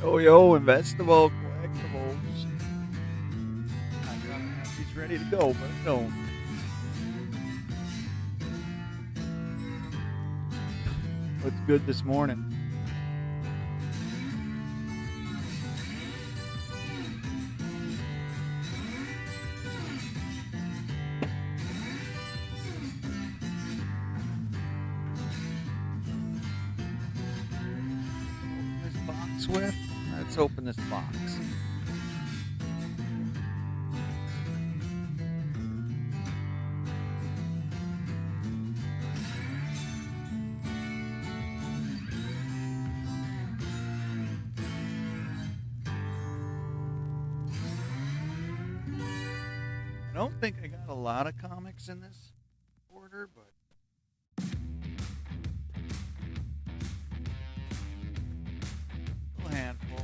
Yo, investable collectibles. I gotta have these ready to go, but I don't. What's good this morning? This box with? Let's open this box. I don't think I got a lot of comics in this order, but a handful.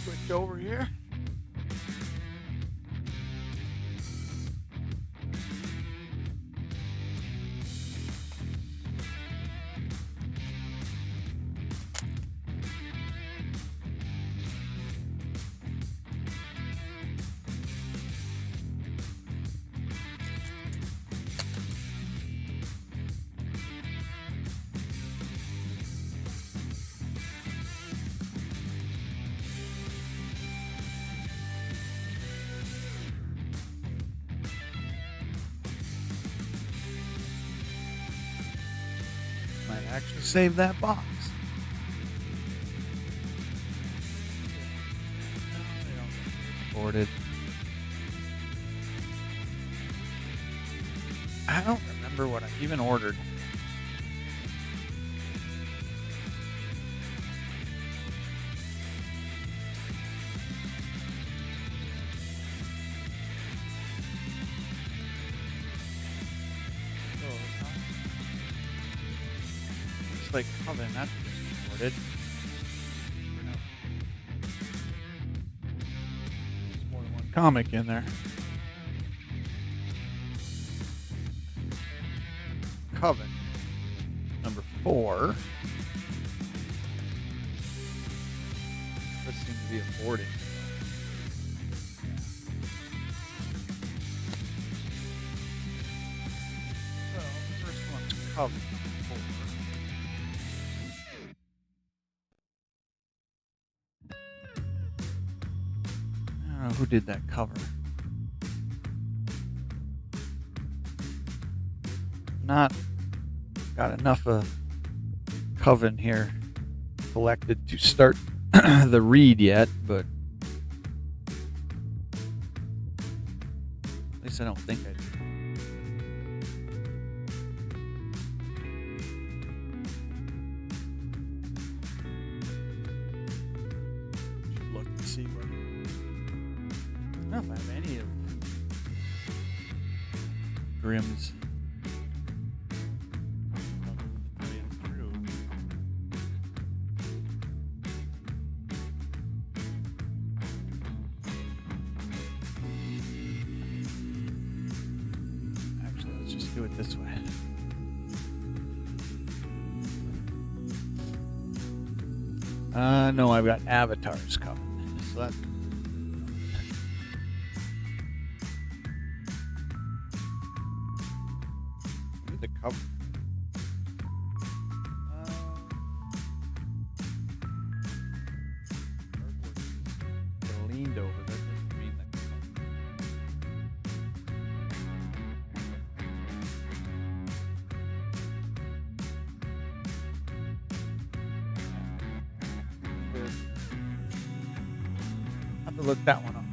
Switch over here. Might actually save that box. Ordered. I don't remember what I even ordered. Looks like Coven, that's just ordered. There's more than one comic in there. Coven, number 4. This seems to be a boarding. So, first one's Coven, number 4. I don't know who did that cover. Not got enough of Coven here collected to start the read yet, but at least I don't think I do. Should look and see what. I don't know if I have any of Grimm's. Do it this way. No, I've got avatars coming. So that. Look at the cover. Artwork. Leaned over. That doesn't mean that. Have to look that one up.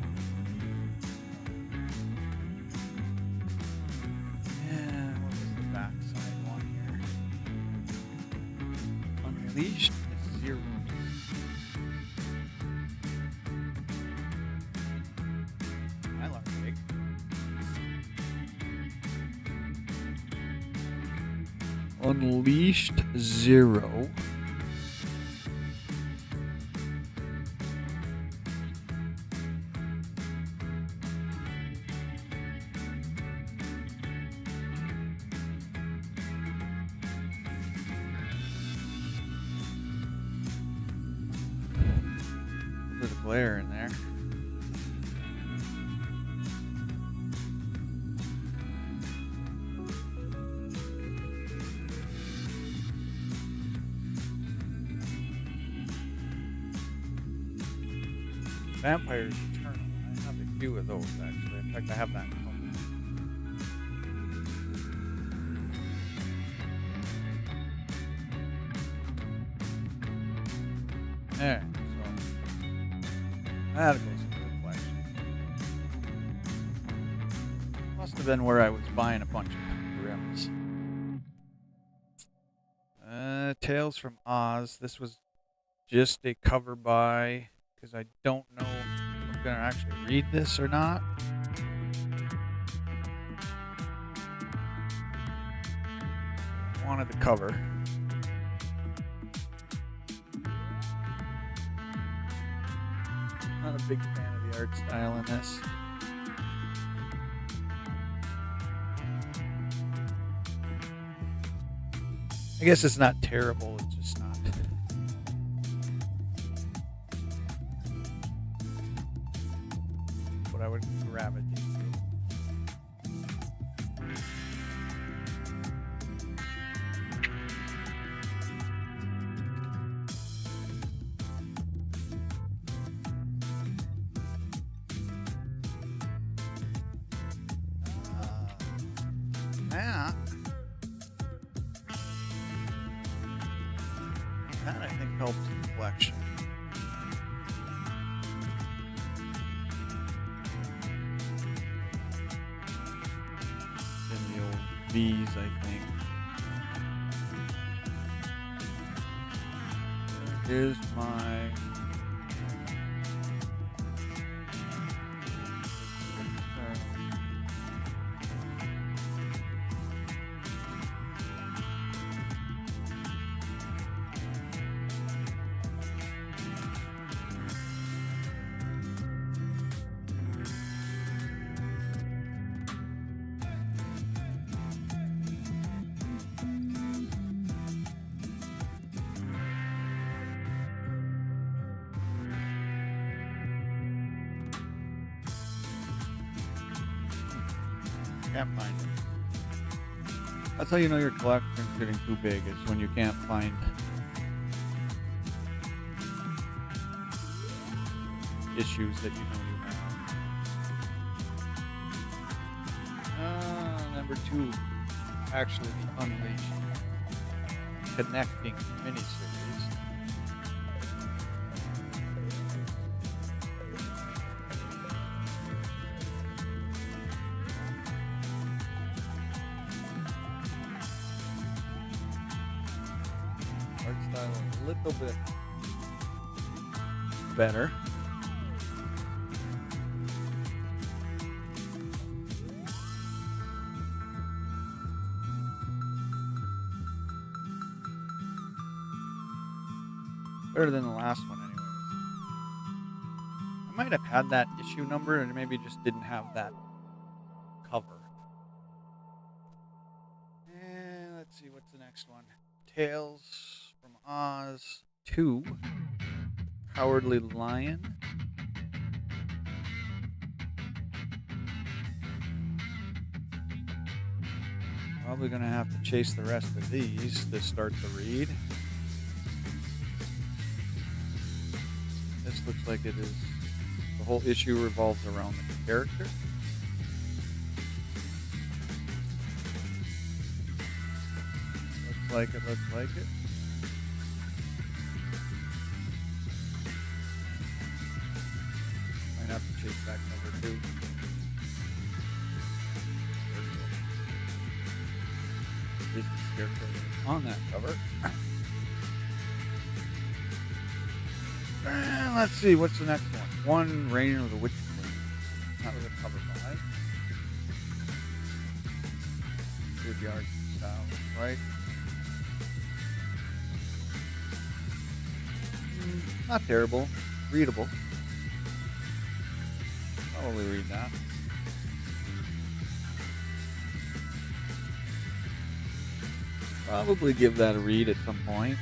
Yeah, what was the back side one here? Unleashed 0. A bit of glare in there. Vampires Eternal. I have a few of those actually. In fact, I have that cover. There. So that goes into the collection. Must have been where I was buying a bunch of rims. Tales from Oz. This was just a cover by. Because I don't know if I'm going to actually read this or not. I wanted the cover. Not a big fan of the art style in this. I guess it's not terrible, it's just not. What I would gravitate to. That I think helps the collection. In the old V's, I think. Here's my can't find it. That's how you know your collection's getting too big, is when you can't find issues that you know you have. Number 2, actually the Unleashed Connecting miniseries. Art style a little bit better. Better than the last one, anyways. I might have had that issue number and maybe just didn't have that cover. And let's see, what's the next one? Tales from Oz 2. Cowardly Lion. Probably going to have to chase the rest of these to start the read. This looks like it is, the whole issue revolves around the character. Looks like it. Might have to chase back number 2. This is the character on that cover. Let's see, what's the next one? One Reign of the Witch Queen. That was a cover by. Good art style, right? Not terrible. Readable. Probably read that. Probably give that a read at some point.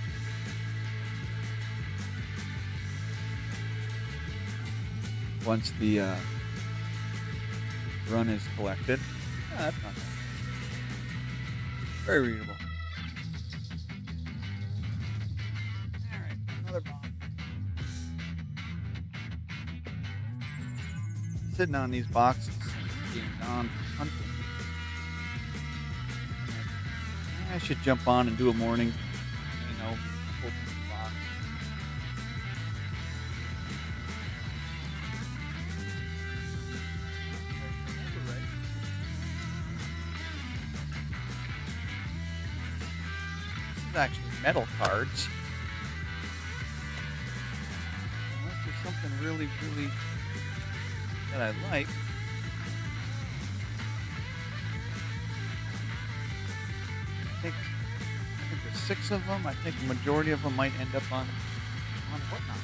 Once the run is collected. That's not bad. Very readable. Alright, another box. Sitting on these boxes, being gone hunting. I should jump on and do a morning, open the box. This is actually metal cards. Unless there's something really that I like. I think there's 6 of them. I think the majority of them might end up on whatnot.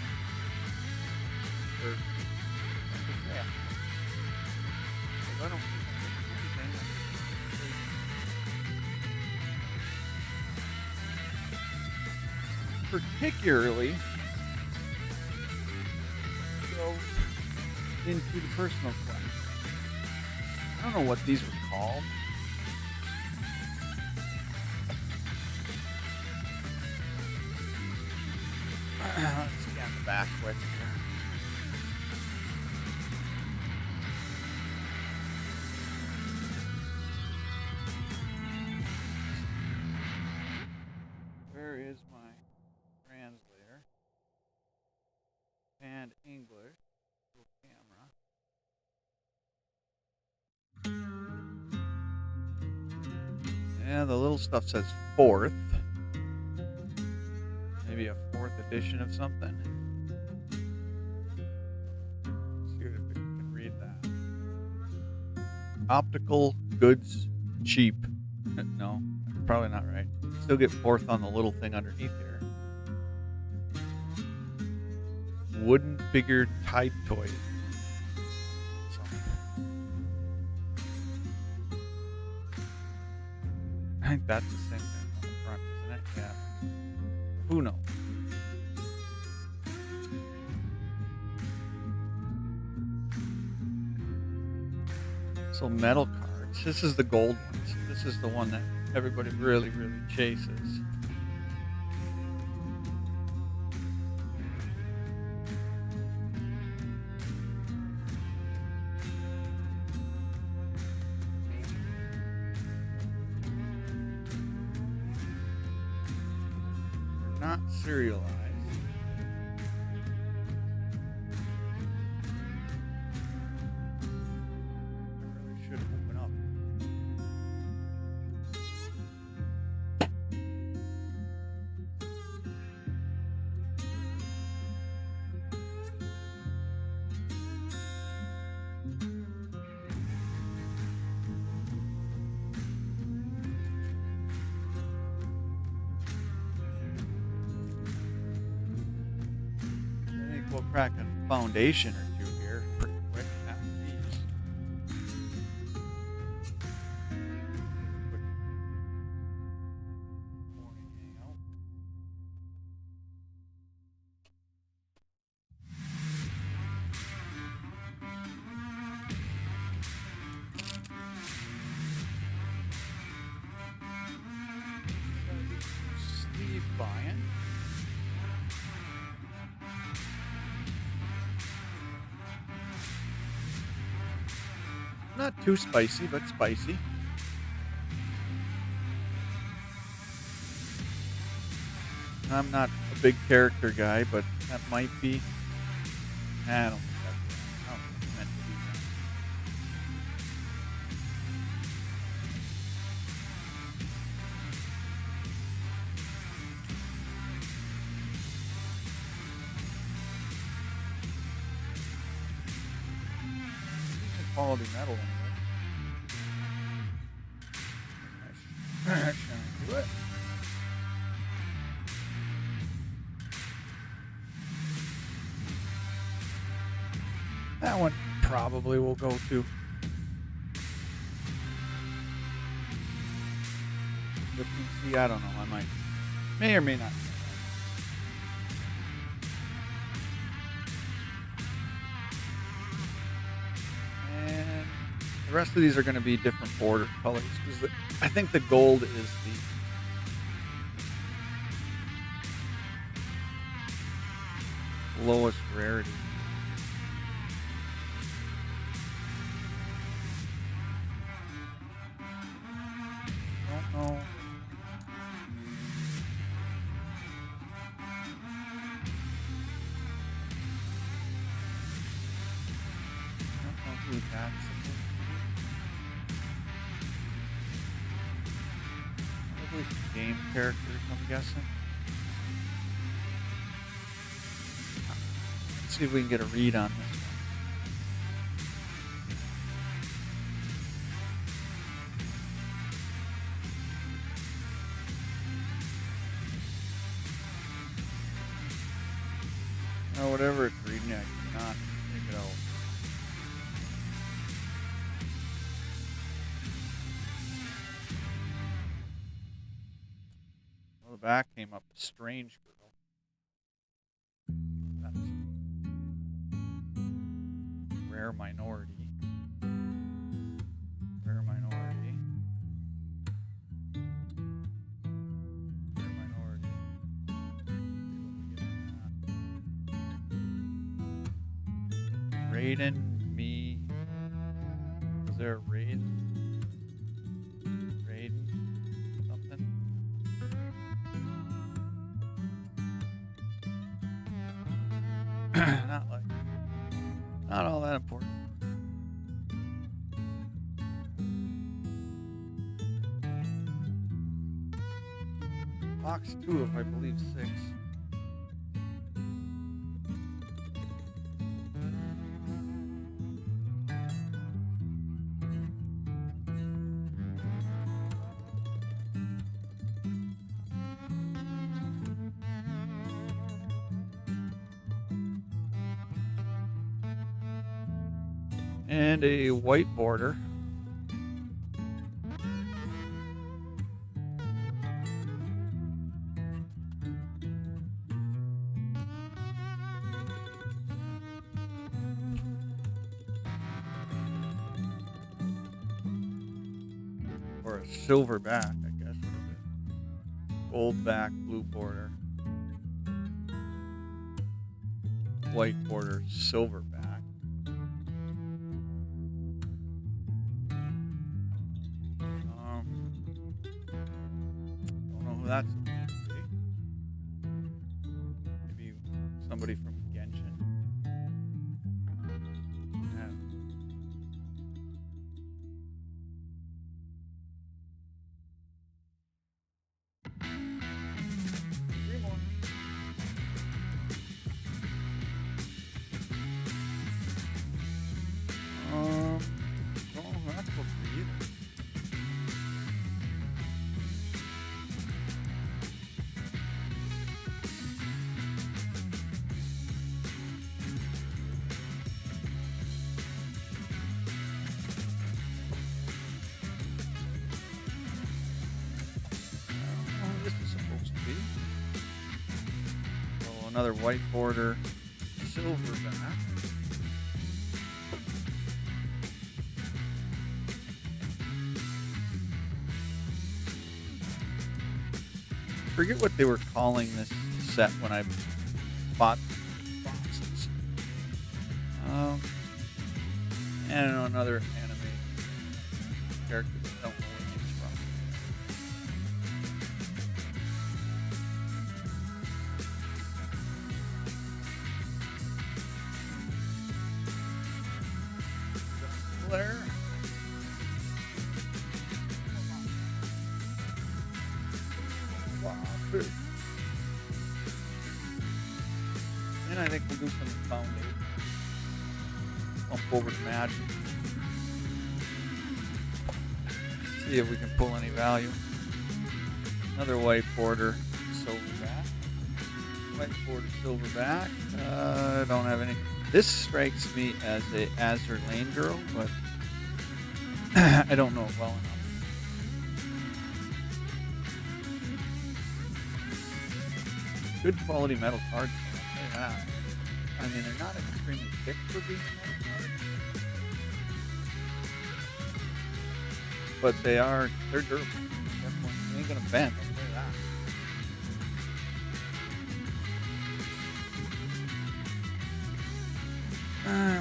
Or yeah. I don't think anything. Particularly go into the personal collection. I don't know what these were called. Let's scan the back quick here. Where is my translator? And English. Camera. Yeah, the little stuff says 4th. Maybe a 4th edition of something. Let's see if it can read that. Optical goods cheap. No, probably not right. Still get 4th on the little thing underneath here. Wooden figured Tide toy. So, I think that's the same thing on the front, isn't it? Yeah. Who knows? So metal cards. This is the gold ones. This is the one that everybody really chases. Not serialized. I really should open up. We'll crack a foundation or two here pretty quick after these. Quick morning hangout. Sleeve buying. Not too spicy, but spicy. I'm not a big character guy, but that might be. I don't think it's meant to be that. Quality metal anyway. Do it. That one probably will go to. The PC, I don't know. I may or may not. And the rest of these are going to be different border colors because I think the gold is the lowest rarity. Don't know. Who that's supposed to be. Probably game characters, I'm guessing. Let's see if we can get a read on this one. Oh, whatever it's reading, I cannot make it out. Well, the back came up a strange girl. That's rare minority. Rare minority. Rare minority. Raiden, me. Was there a Raiden? Raiden? Something? Not all that important. Box 2 of, I believe, 6. And a white border. Or a silver back, I guess. What is it? Gold back, blue border. White border, silver back. That's maybe somebody from Genshin. Yeah. Three more. Don't know who that's supposed to be either. Another white border, silver back. I forget what they were calling this set when I bought boxes. I don't know, another anime character. I don't know what it's from. There. And I think we'll do some foundation. Bump over to Magic. See if we can pull any value. Another white border, silver back. White border, silver back. I don't have any This strikes me as a Azure Lane girl, but I don't know it well enough. Good quality metal cards, I'll say that. I mean, they're not extremely thick for being metal cards, but they're durable. Definitely, they ain't gonna bend, I'll say that.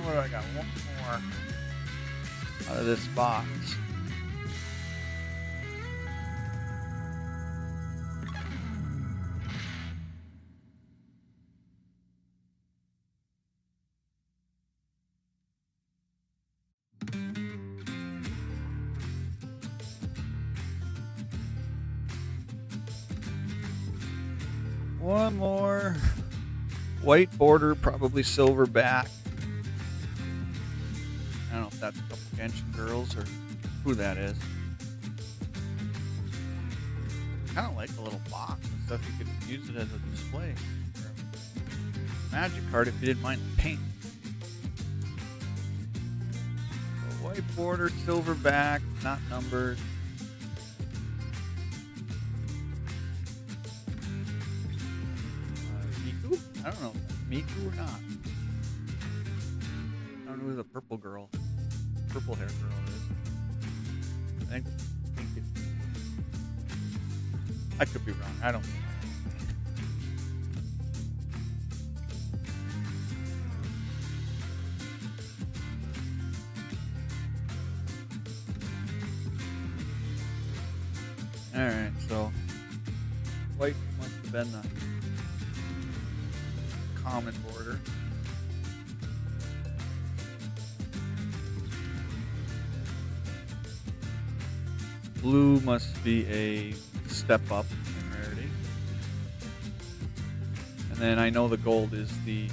What do I got? One more out of this box. One more white border, probably silver back. I don't know if that's a couple Genshin girls or who that is. Kind of like a little box and stuff. You could use it as a display. Or a magic card if you didn't mind the paint. So white border, silver back, not numbered. Miku? I don't know if that's Miku or not. I don't know who the purple hair girl is. I think it, I could be wrong. I don't know. Alright, so white must have been the common border. Blue must be a step up in rarity. And then I know the gold is the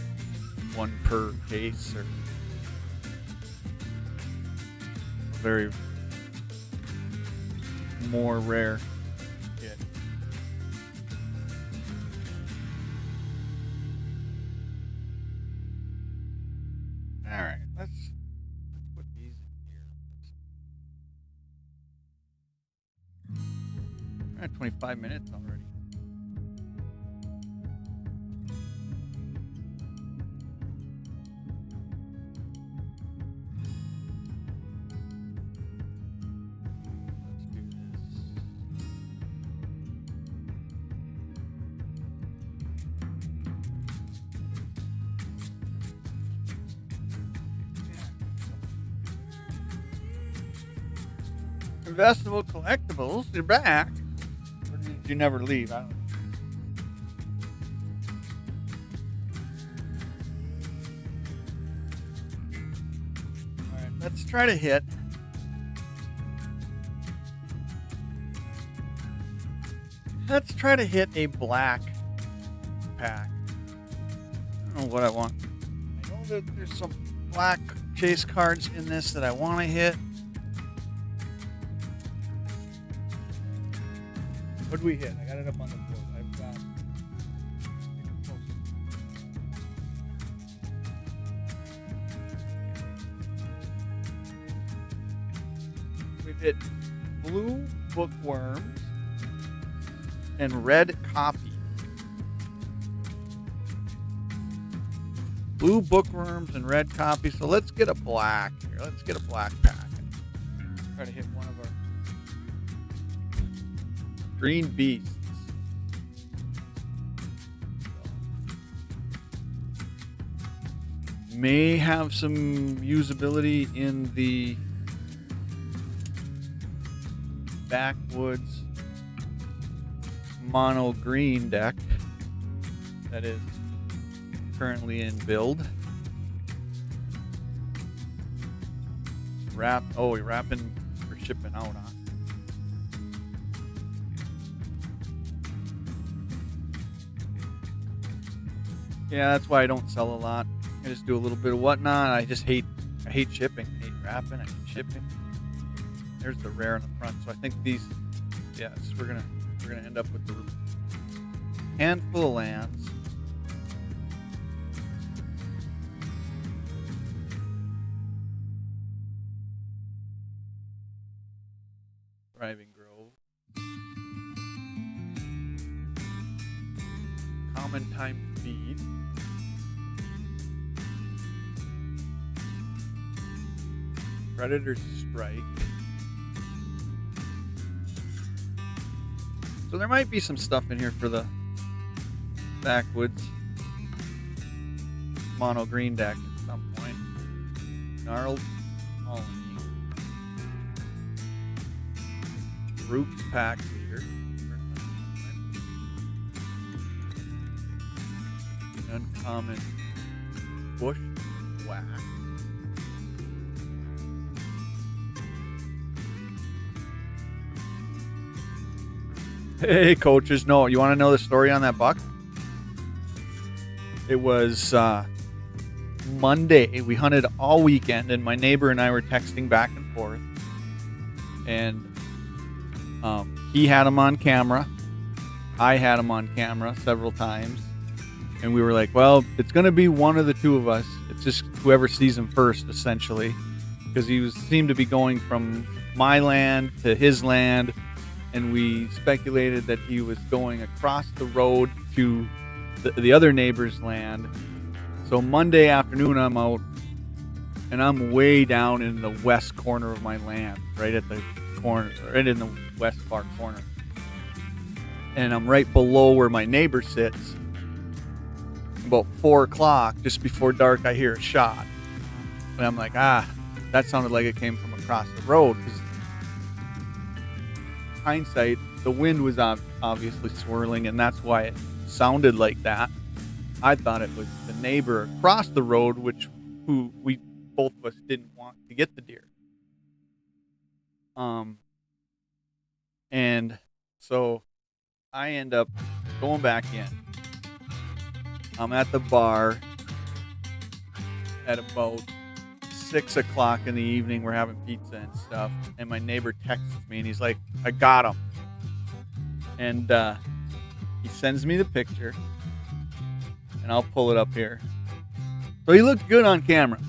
one per case or very more rare kit. Alright, let's put these in here. We're at 25 minutes already. Let's do this. Investable collectibles, they're back. Or did you never leave? I don't know. Alright, let's try to hit. Let's try to hit a black pack. I don't know what I want. I know that there's some black chase cards in this that I want to hit. What did we hit? I got it up on the board. I've got. We've hit blue bookworms and red copy. Blue bookworms and red copy. So let's get a black here. Let's get a black pack. Try to hit one of our green beasts. May have some usability in the Backwoods mono green deck that is currently in build. We're wrapping for shipping out, huh? Yeah, that's why I don't sell a lot. I just do a little bit of whatnot. I hate shipping. I hate wrapping. I hate shipping. There's the rare in the front. So I think these, yes, we're gonna end up with a handful of lands. Thriving Grove. Common Time Feed. Predator Strike. So there might be some stuff in here for the Backwoods mono green deck at some point. Gnarled Colony. Roots Pack Leader. Uncommon Bushwhack. Hey, coaches. No, you want to know the story on that buck? It was Monday. We hunted all weekend, and my neighbor and I were texting back and forth. And he had him on camera. I had him on camera several times. And we were like, well, it's going to be one of the two of us. It's just whoever sees him first, essentially. Because he seemed to be going from my land to his land. And we speculated that he was going across the road to the other neighbor's land. So Monday afternoon, I'm out, and I'm way down in the west corner of my land, right at the corner, right in the west far corner. And I'm right below where my neighbor sits. About 4 o'clock, just before dark, I hear a shot. And I'm like, that sounded like it came from across the road. Because hindsight, the wind was obviously swirling, and that's why it sounded like that. I thought it was the neighbor across the road, who we both of us didn't want to get the deer. And so I end up going back in. I'm at the bar at about 6 o'clock in the evening. We're having pizza and stuff. And my neighbor texts me and he's like, I got him. And he sends me the picture. And I'll pull it up here. So he looked good on camera.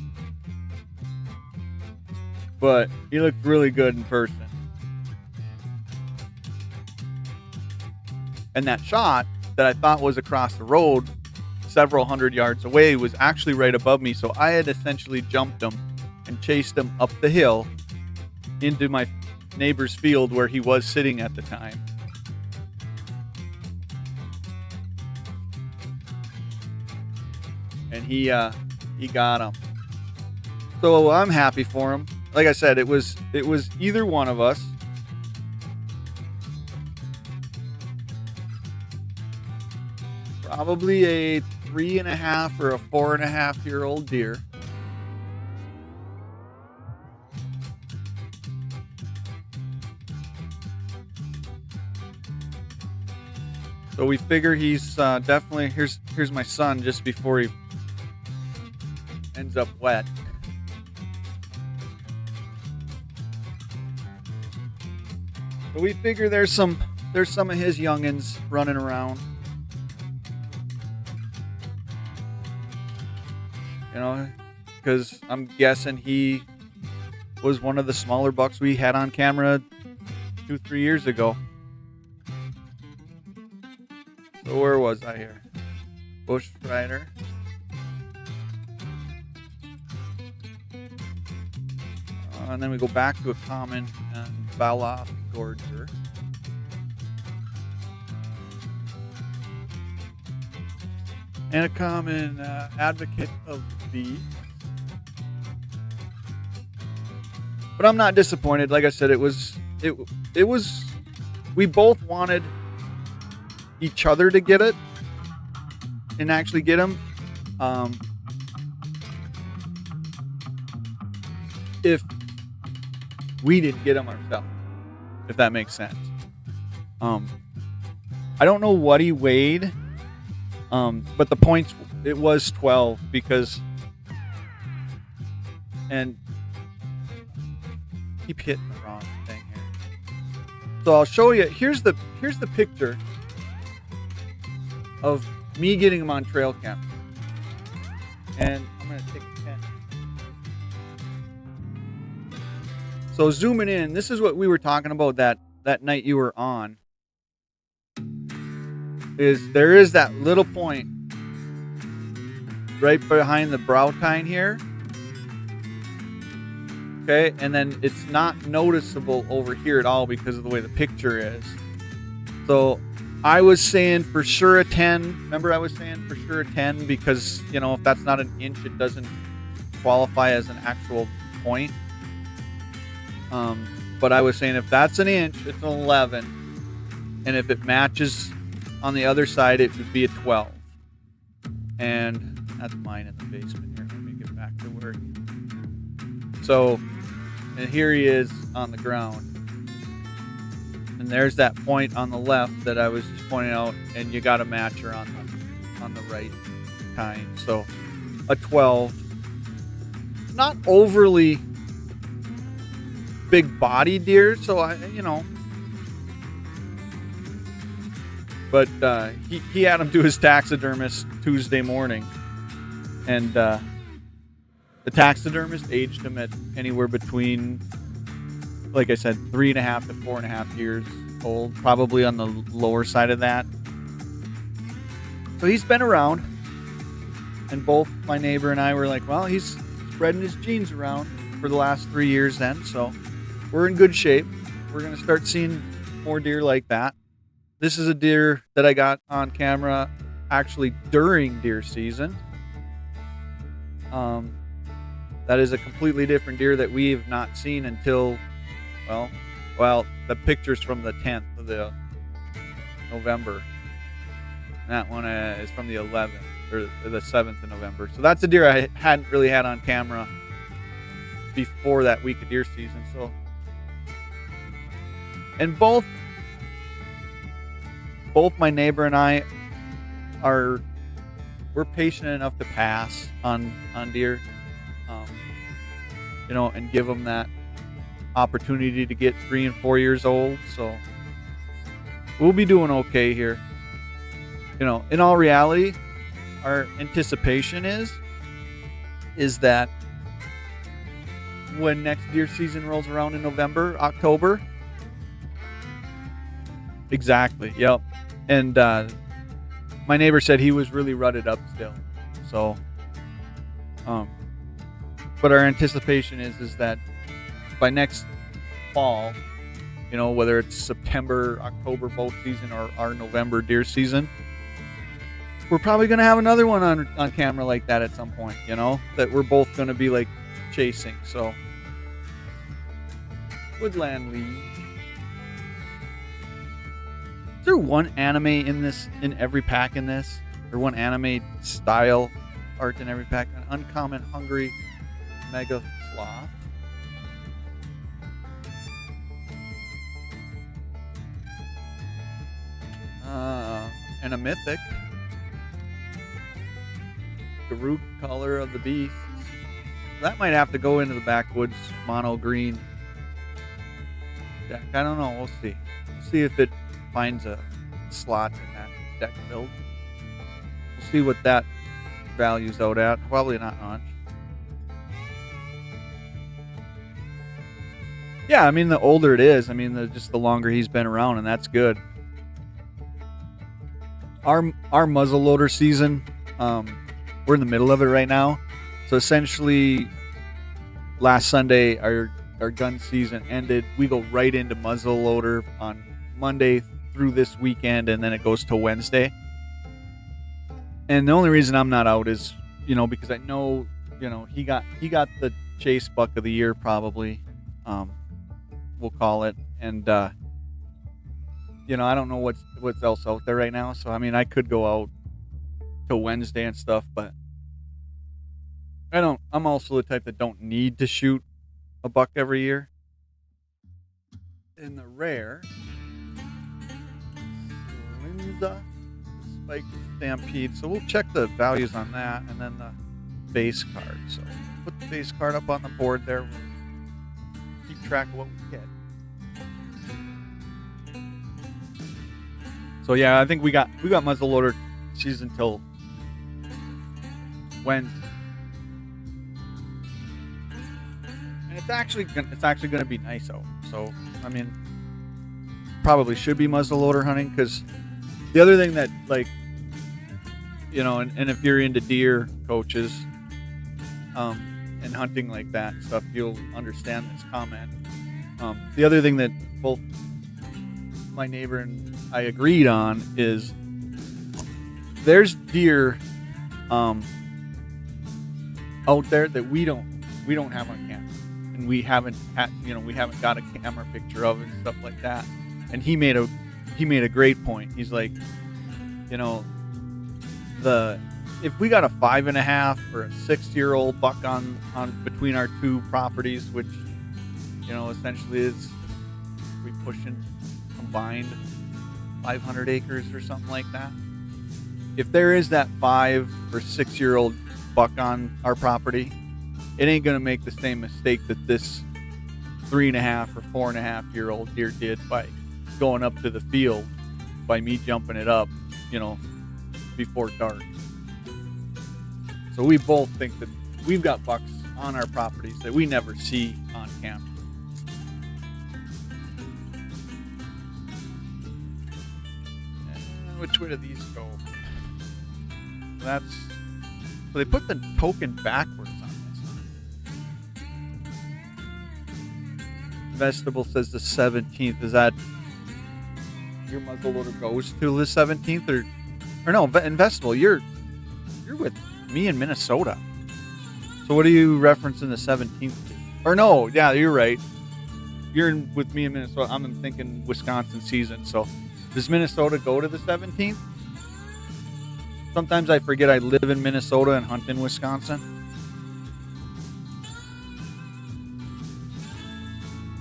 But he looked really good in person. And that shot that I thought was across the road several hundred yards away was actually right above me. So I had essentially jumped him and chased him up the hill into my neighbor's field where he was sitting at the time. And he got him. So I'm happy for him. Like I said, it was either one of us. Probably a 3.5 or a 4.5-year-old deer. So we figure he's definitely, here's my son just before he ends up wet. So we figure there's some of his youngins running around. You know, because I'm guessing he was one of the smaller bucks we had on camera 2-3 years ago. So where was I here? Bush Rider. And then we go back to a common and Baloff Gorger. And a common Advocate of the. But I'm not disappointed. Like I said, it was we both wanted each other to get it and actually get him. If we didn't get him ourselves, if that makes sense. I don't know what he weighed. But the points, it was 12 because, and keep hitting the wrong thing here. So I'll show you. Here's the picture of me getting him on trail cam. And I'm going to take a pen. So zooming in, this is what we were talking about, that that night you were on, is there is that little point right behind the brow tine here. Okay, and then it's not noticeable over here at all because of the way the picture is. So I was saying for sure a 10. Remember I was saying for sure a 10 because, you know, if that's not an inch, it doesn't qualify as an actual point. But I was saying if that's an inch, it's an 11. And if it matches on the other side, it would be a 12. And that's mine in the basement here. Let me get back to where so, and here he is on the ground. And there's that point on the left that I was just pointing out, and you got a matcher on the right kind. So a 12. Not overly big body deer, so I, you know. But he had him do his taxidermist Tuesday morning. And the taxidermist aged him at anywhere between, like I said, 3.5 to 4.5 years old, probably on the lower side of that. So he's been around, and both my neighbor and I were like, well, he's spreading his genes around for the last 3 years then, so we're in good shape. We're going to start seeing more deer like that. This is a deer that I got on camera actually during deer season. That is a completely different deer that we have not seen until, well, the picture's from the 10th of the November. That one is from the 11th or the 7th of November. So that's a deer I hadn't really had on camera before that week of deer season. So, and both my neighbor and I we're patient enough to pass on deer, you know, and give them that opportunity to get 3 and 4 years old. So we'll be doing okay here. You know, in all reality, our anticipation is that when next deer season rolls around in November, October. Exactly. Yep. And my neighbor said he was really rutted up still. So, but our anticipation is that by next fall, you know, whether it's September, October bow season or our November deer season, we're probably going to have another one on camera like that at some point, you know, that we're both going to be like chasing. So, Woodland League. Is there one anime in every pack in this? Or one anime style art in every pack? An uncommon hungry mega sloth. And a mythic. Garuk color of the beast. That might have to go into the Backwoods mono green deck. I don't know. We'll see. We'll see if it finds a slot in that deck build. We'll see what that values out at. Probably not much. Yeah, I mean, the older it is, I mean, just the longer he's been around, and that's good. Our muzzleloader season, we're in the middle of it right now. So essentially, last Sunday, our gun season ended. We go right into muzzleloader on Monday through this weekend, and then it goes to Wednesday. And the only reason I'm not out is, you know, because I know, you know, he got the chase buck of the year probably, we'll call it, and you know, I don't know what's else out there right now. So I mean, I could go out till Wednesday and stuff, but I'm also the type that don't need to shoot a buck every year. In the rare, Linza Spike Stampede. So we'll check the values on that, and then the base card. So put the base card up on the board there. We'll keep track of what we get. So yeah, I think we got muzzleloader season till Wednesday. And it's actually going to be nice out. So I mean, probably should be muzzleloader hunting, because the other thing that, like, you know, and if you're into deer, coaches, and hunting like that and stuff, you'll understand this comment. The other thing that both my neighbor and I agreed on is there's deer out there that we don't have on camera, and we haven't got a camera picture of and stuff like that. And he made a great point. He's like, you know, if we got a 5.5 or a 6-year-old buck on between our two properties, which, you know, essentially is, we pushing combined 500 acres or something like that. If there is that 5 or 6-year-old buck on our property, it ain't gonna make the same mistake that this 3.5 or 4.5-year-old deer did by going up to the field by me jumping it up, you know, before dark. So we both think that we've got bucks on our properties that we never see on camera. And which way do these go? So they put the token backwards on this. Vegetable says the 17th. Is that your muzzleloader goes to the 17th, or no? Investable, you're with me in Minnesota. So what are you referencing the 17th to? Or no, yeah, you're right. You're with me in Minnesota. I'm thinking Wisconsin season. So does Minnesota go to the 17th? Sometimes I forget I live in Minnesota and hunt in Wisconsin.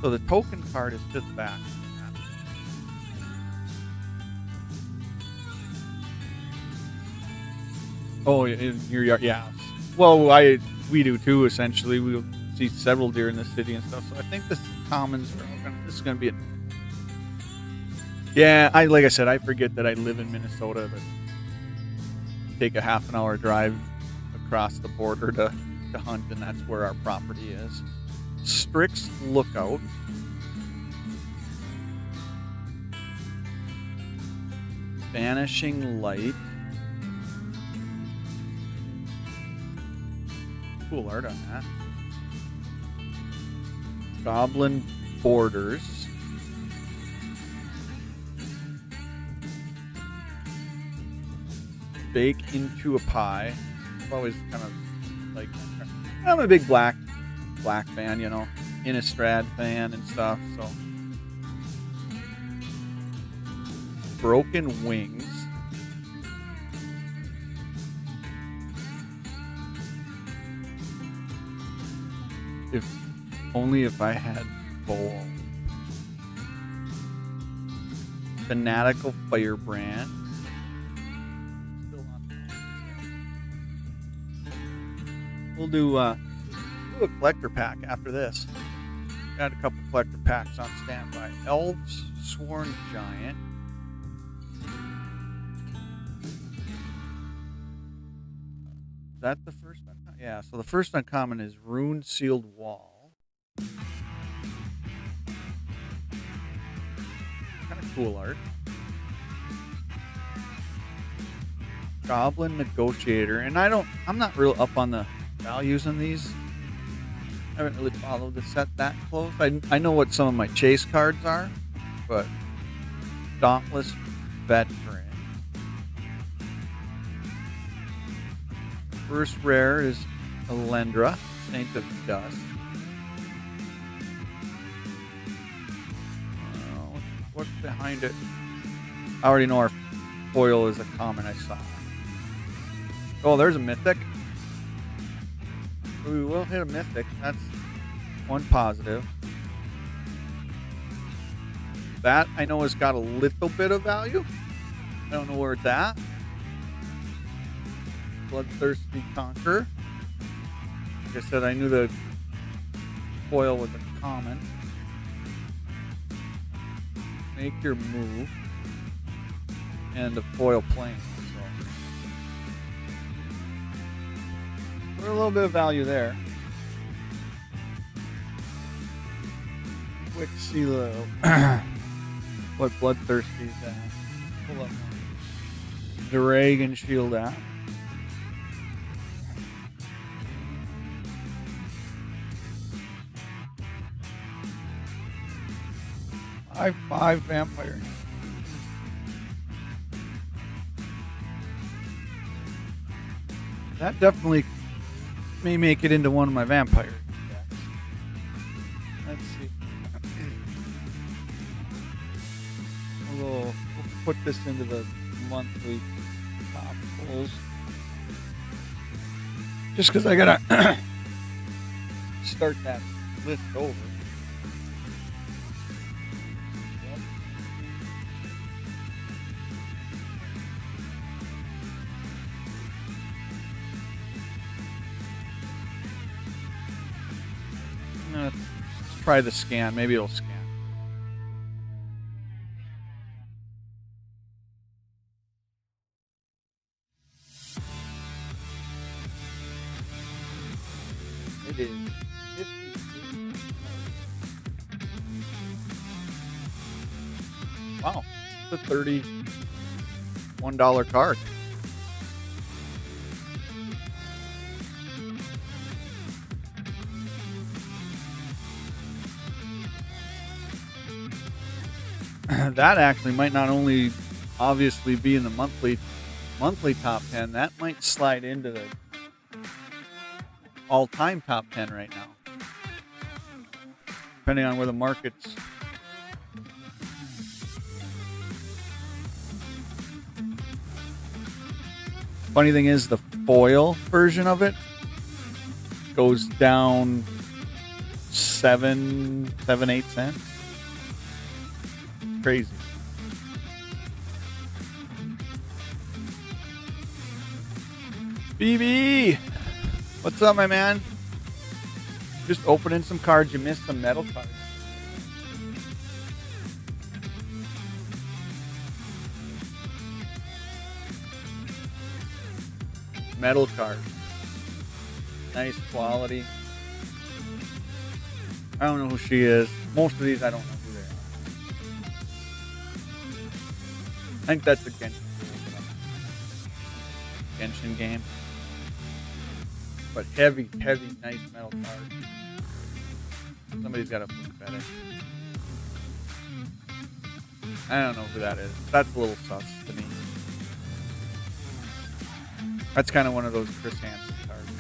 So the token card is just back. Oh, in your yard, yeah. Well, we do too. Essentially, we'll see several deer in the city and stuff. So I think this commons are all this is going to be yeah. Like I said, I forget that I live in Minnesota, but take a half an hour drive across the border to hunt, and that's where our property is. Strix Lookout. Vanishing Light. Cool art on that. Goblin Borders. Bake into a Pie. I've always kind of like, I'm a big black fan, you know, Innistrad fan and stuff, so. Broken Wings. If I had bowl. Fanatical Firebrand. Still not. We'll do a collector pack after this. Got a couple collector packs on standby. Elves Sworn Giant. Is that the first one? Yeah, so the first uncommon is Rune Sealed Wall. Kind of cool art. Goblin Negotiator, and I'm not real up on the values on these. I haven't really followed the set that close. I know what some of my chase cards are, but Dauntless Veteran. First rare is Elendra, Saint of Dust. What's behind it? I already know our foil is a common I saw. Oh, there's a mythic. We will hit a mythic. That's one positive. That I know has got a little bit of value. I don't know where it's at. Bloodthirsty Conqueror. Like I said, I knew the foil was a common. Make your move. And the foil plane. So a little bit of value there. Quick CeeLo. what Bloodthirsty's at. Pull up my Dragon Shield app. Five vampires. That definitely may make it into one of my vampire decks. Let's see. We'll put this into the monthly top pulls. Just because I gotta start that list over. Let's try the scan. Maybe it'll scan. It is 52. Wow, it's a $31 card. That actually might not only obviously be in the monthly top 10, that might slide into the all-time top 10 right now, depending on where the market's. Funny thing is, the foil version of it goes down 8 cents. Crazy. BB, what's up, my man? Just opening some cards. You missed some metal cards. Metal card. Nice quality. I don't know who she is. Most of these I don't know who they are. I think that's a Genshin game. But heavy, nice metal card. Somebody's got to flip that in. I don't know who that is. That's a little sus to me. That's kind of one of those Chris Hansen cards.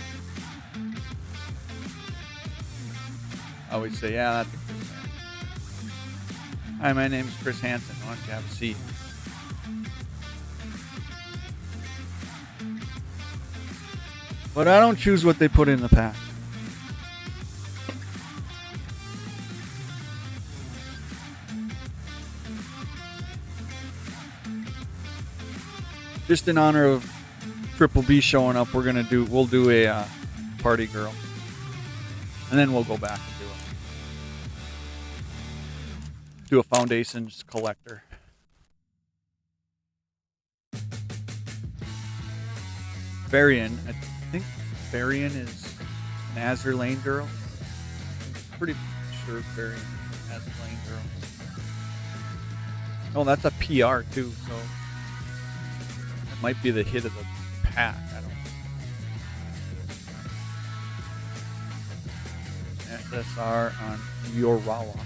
I always say, yeah, that's a Chris Hansen. Hi, my name's Chris Hansen. Why don't you have a seat? But I don't choose what they put in the pack. Just in honor of Triple B showing up, we'll do a party girl, and then we'll go back and do a Foundations collector. Varian, I think Varian is an Azur Lane girl. Pretty sure Varian is an Azur Lane girl. Oh, that's a PR too, so it might be the hit of the pack. I don't know. SSR on Yorawa.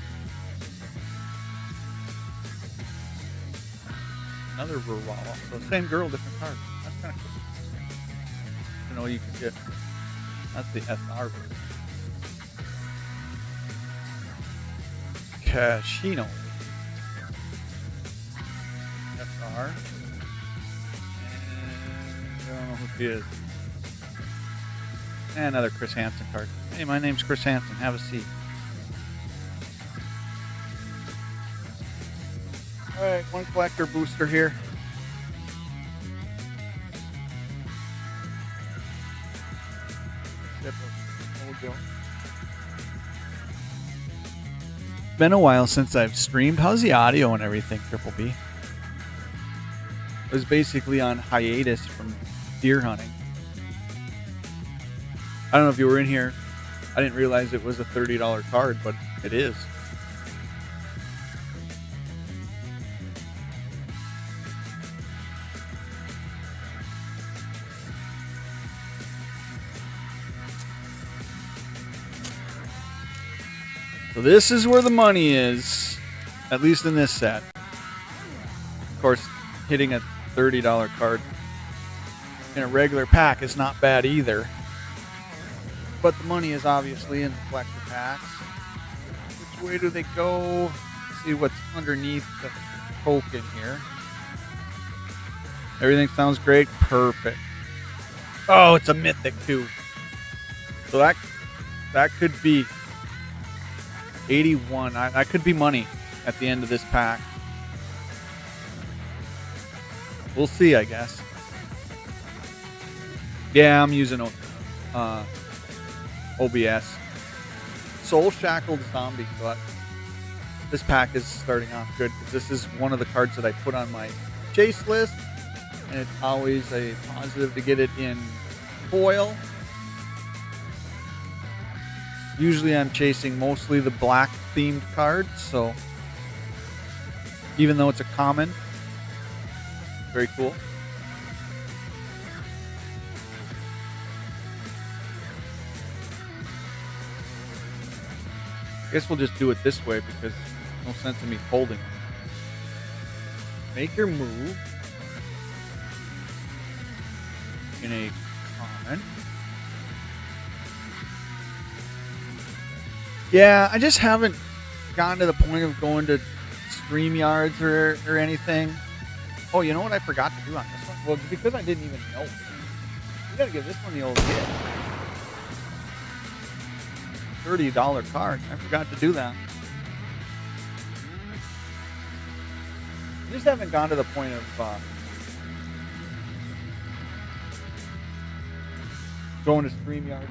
Another Yorawa. So same girl, different card. That's kind of cool. You know, you can get. That's the SR version. Kashino. SR. I don't know who she is. And another Chris Hansen card. Hey, my name's Chris Hansen. Have a seat. Alright, one collector booster here. Been a while since I've streamed. How's the audio and everything, Triple B? I was basically on hiatus from deer hunting. I don't know if you were in here. I didn't realize it was a $30 card, but it is. So this is where the money is, at least in this set. Of course, hitting a $30 card in a regular pack is not bad either. But the money is obviously in the collector packs. Which way do they go? Let's see what's underneath the token here. Everything sounds great. Perfect. Oh, it's a mythic too. So that could be 81. That could be money at the end of this pack. We'll see, I guess. Yeah, I'm using OBS. Soul Shackled Zombie. So this pack is starting off good because this is one of the cards that I put on my chase list, and it's always a positive to get it in foil. Usually I'm chasing mostly the black themed cards, so even though it's a common, very cool. I guess we'll just do it this way because there's no sense in me holding it. Make your move in a common. Yeah, I just haven't gotten to the point of going to StreamYards or anything. Oh, you know what I forgot to do on this one? Well, because I didn't even know. You gotta give this one the old hit. $30 card. I forgot to do that. I just haven't gone to the point of going to StreamYard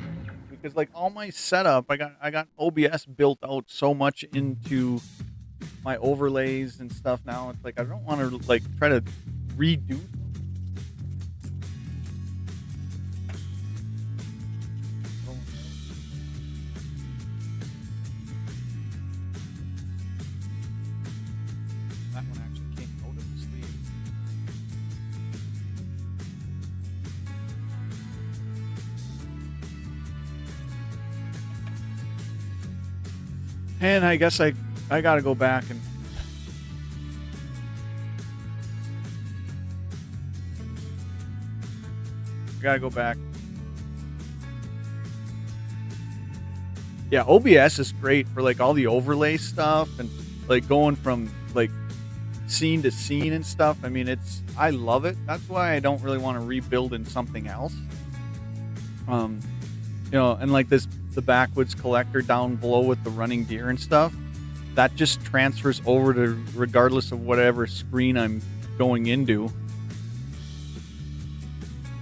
because like all my setup, I got OBS built out so much into my overlays and stuff now. It's like I don't want to like try to redo. That one actually came out of the sleeve. And I guess I got to go back and Yeah, OBS is great for like all the overlay stuff and like going from like scene to scene and stuff. I mean, I love it. That's why I don't really want to rebuild in something else. You know, and like the Backwoods Collector down below with the running deer and stuff, that just transfers over to regardless of whatever screen I'm going into.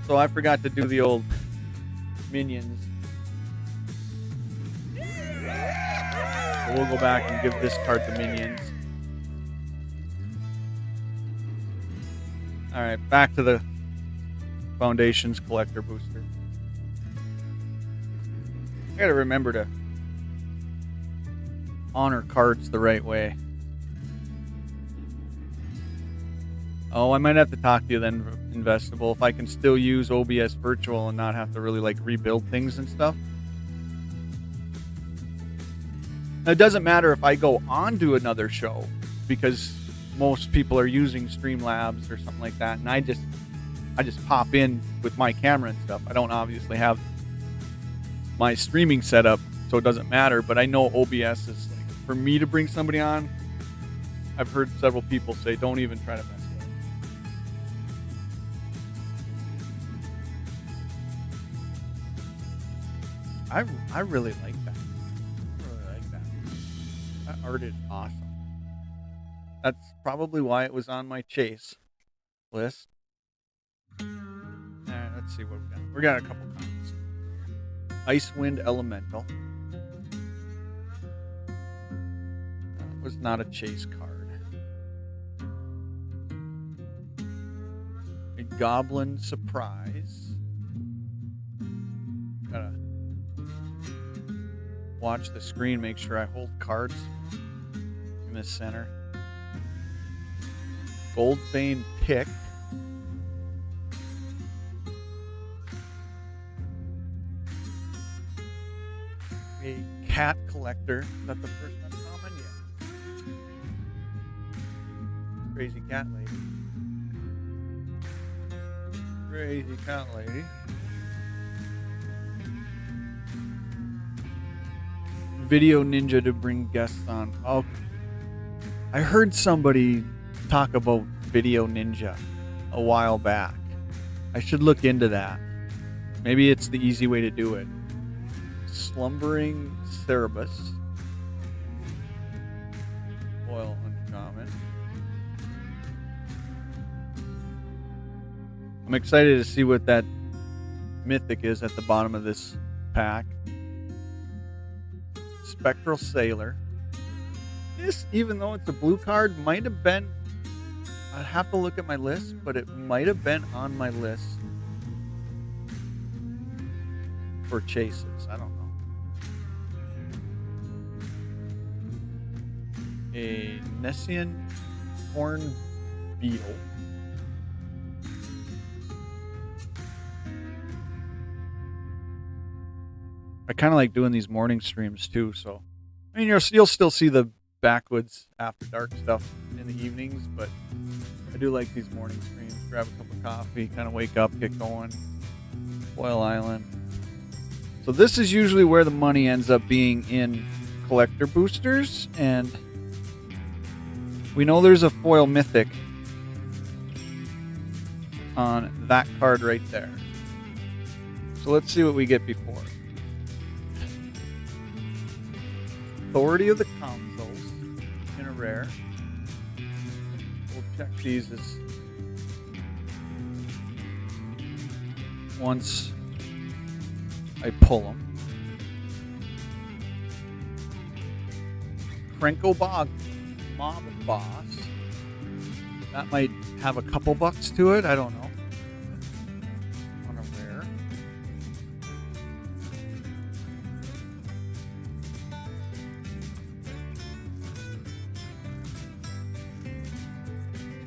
So I forgot to do the old minions. So we'll go back and give this card to minions. Alright, back to the Foundations Collector Booster. I gotta remember to honor cards the right way. Oh, I might have to talk to you then, Investable, if I can still use OBS Virtual and not have to really like rebuild things and stuff. Now, it doesn't matter if I go on to another show because most people are using Streamlabs or something like that, and I just pop in with my camera and stuff. I don't obviously have my streaming setup, so it doesn't matter, but I know OBS is like, for me to bring somebody on, I've heard several people say don't even try to mess with it. I really like that. That art is awesome. That's probably why it was on my chase list. Alright, let's see what we got. We got a couple comments. Icewind Elemental. That was not a chase card. A Goblin Surprise. Gotta watch the screen, make sure I hold cards in the center. Goldbane Pick. A cat collector. Is that the first uncommon? Yeah. Crazy cat lady. Crazy cat lady. Video Ninja to bring guests on. Oh, I heard somebody talk about Video Ninja a while back. I should look into that. Maybe it's the easy way to do it. Slumbering Cerebus. Foil uncommon. I'm excited to see what that mythic is at the bottom of this pack. Spectral Sailor. This, even though it's a blue card, might have been... I'd have to look at my list, but it might have been on my list for chases. I don't know. A Nessian Horn Beetle. I kind of like doing these morning streams too, so I mean you'll still see the Backwoods After Dark stuff in the evenings, but I do like these morning streams. Grab a cup of coffee, kind of wake up, get going. Foil Island. So this is usually where the money ends up being in collector boosters, and we know there's a foil mythic on that card right there. So let's see what we get before. Authority of the Consuls in a rare. We'll check these as once I pull them. Krenko Bog Mob Boss. That might have a couple bucks to it. I don't know. On a rare.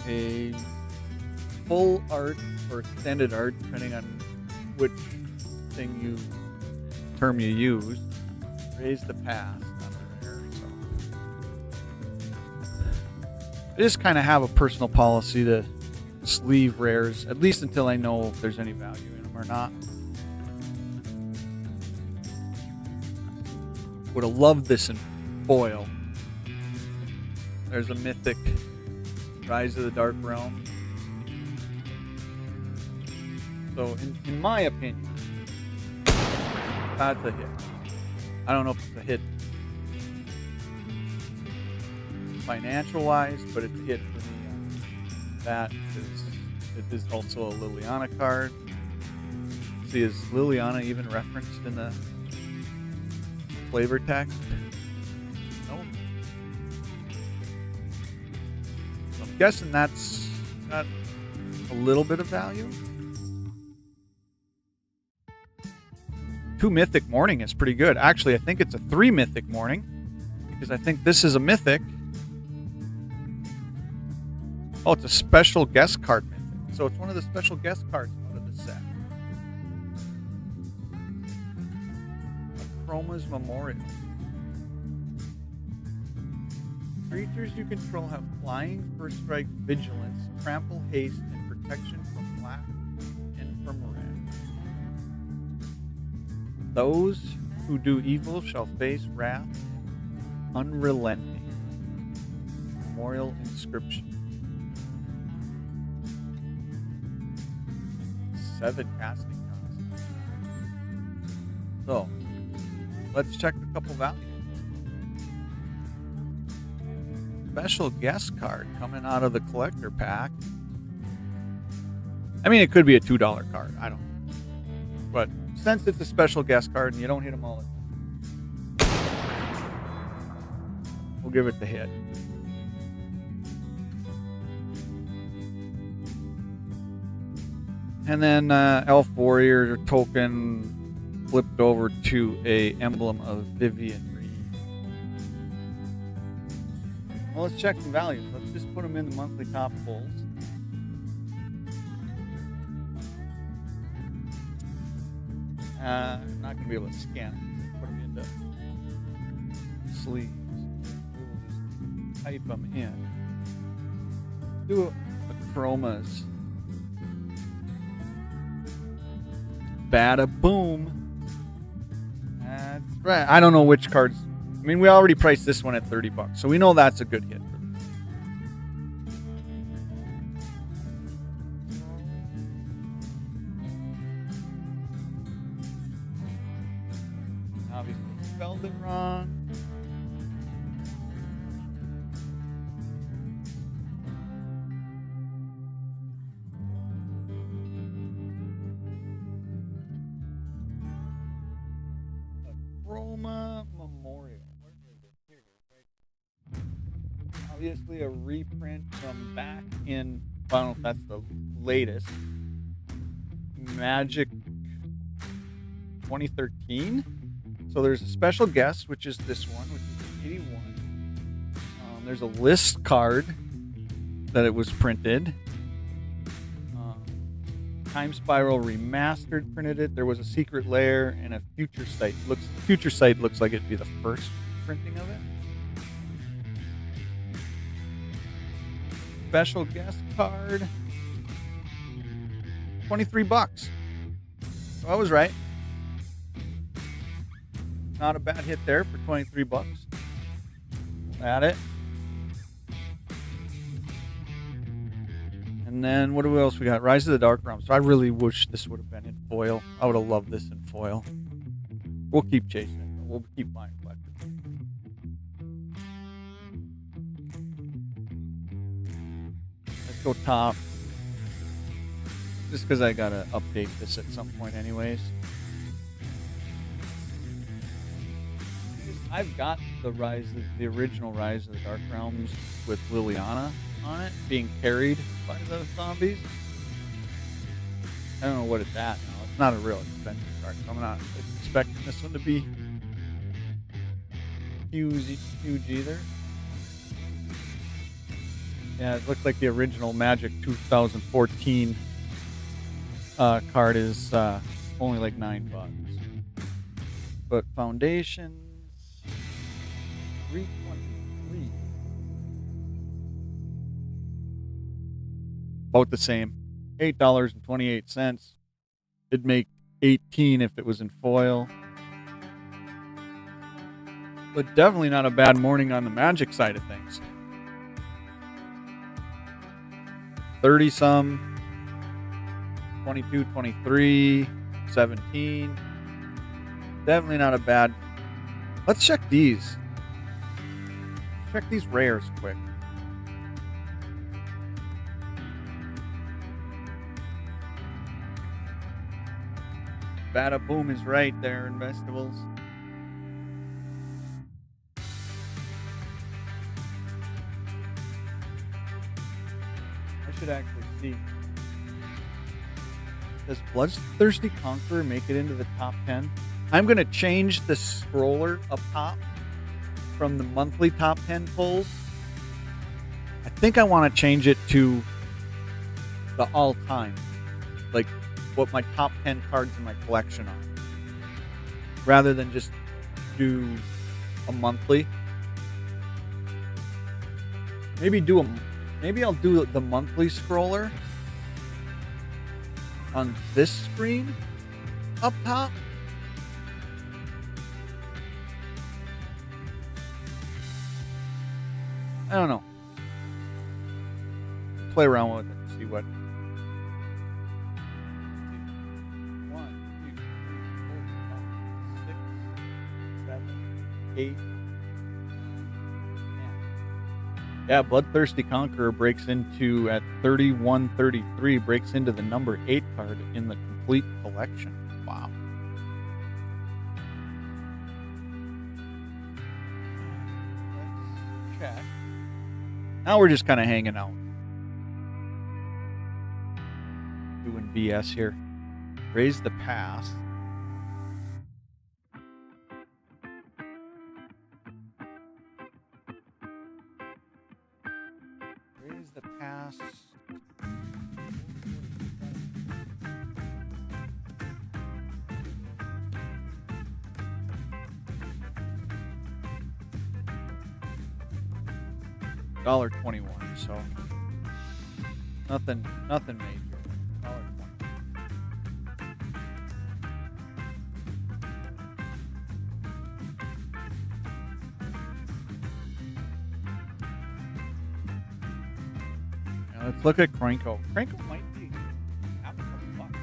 A full art or extended art, depending on which term you use. Raise the past on a rare. So I just kind of have a personal policy to sleeve rares, at least until I know if there's any value in them or not. Would have loved this in foil. There's a mythic Rise of the Dark Realm. So, in my opinion, that's a hit. I don't know if it's a hit financial-wise, but it's a hit for me. That is, it is also a Liliana card. See, is Liliana even referenced in the flavor text? No. So I'm guessing that's got a little bit of value. 2 mythic morning is pretty good. Actually, I think it's a 3 mythic morning because I think this is a mythic. Oh, it's a special guest card mythic. So it's one of the special guest cards out of the set. Chroma's Memorial. Creatures you control have flying, first strike, vigilance, trample, haste, and protection from black and from red. Those who do evil shall face wrath unrelenting. Memorial inscription. 7 casting costs. So, let's check a couple values. Special guest card coming out of the collector pack. I mean, it could be a $2 card. I don't know. But since it's a special guest card and you don't hit them all at once, we'll give it the hit. And then Elf Warrior token flipped over to a emblem of Vivian Reed. Well, let's check some values. Let's just put them in the monthly top pulls. Not going to be able to scan it. Put them into sleeves. We will just type them in. Do a chromas. Bada boom. That's right. I don't know which cards. I mean, we already priced this one at $30, so we know that's a good hit. Obviously, spelled it wrong. Roma Memorial. Where is it? Here it is. Right. Obviously, a reprint from back in. I don't know if that's the latest. Magic 2013. So there's a special guest, which is this one, which is 81. There's a list card that it was printed. Time Spiral Remastered printed it. There was a Secret Lair and a Future Sight. Future Sight looks like it'd be the first printing of it. Special guest card. $23. So I was right. Not a bad hit there for $23. At it. And then what else we got? Rise of the Dark Realms. So I really wish this would have been in foil. I would have loved this in foil. We'll keep chasing it. We'll keep buying collectors. Let's go top. Just because I gotta update this at some point anyways. I've got the original Rise of the Dark Realms with Liliana on it, being carried by the zombies. I don't know what it's at now. It's not a real expensive card, so I'm not expecting this one to be huge either. Yeah, it looked like the original Magic 2014 card is only like $9. But Foundations, 323. About the same. $8.28. It'd make $18 if it was in foil. But definitely not a bad morning on the Magic side of things. 30 some, 22, 23, 17. Definitely not a bad. Let's check these. Check these rares quick. Bada boom is right there in vegetables. I should actually see. Does Bloodthirsty Conqueror make it into the top 10? I'm going to change the scroller up top from the monthly top 10 pulls. I think I want to change it to the all-time. Like what my top 10 cards in my collection are. Rather than just do a monthly. Maybe I'll do the monthly scroller on this screen up top. I don't know. Play around with it and see what. 1, 2, 3, 4, 5, 6, 7, 8. Yeah, Bloodthirsty Conqueror breaks into at 31.33, breaks into the number 8 card in the complete collection. Wow. Let's check. Now we're just kind of hanging out. Doing BS here. Raise the pass. Raise the pass. $1.21, so nothing major. $1.20. Now let's look at Cranko. Cranko might be half a couple bucks.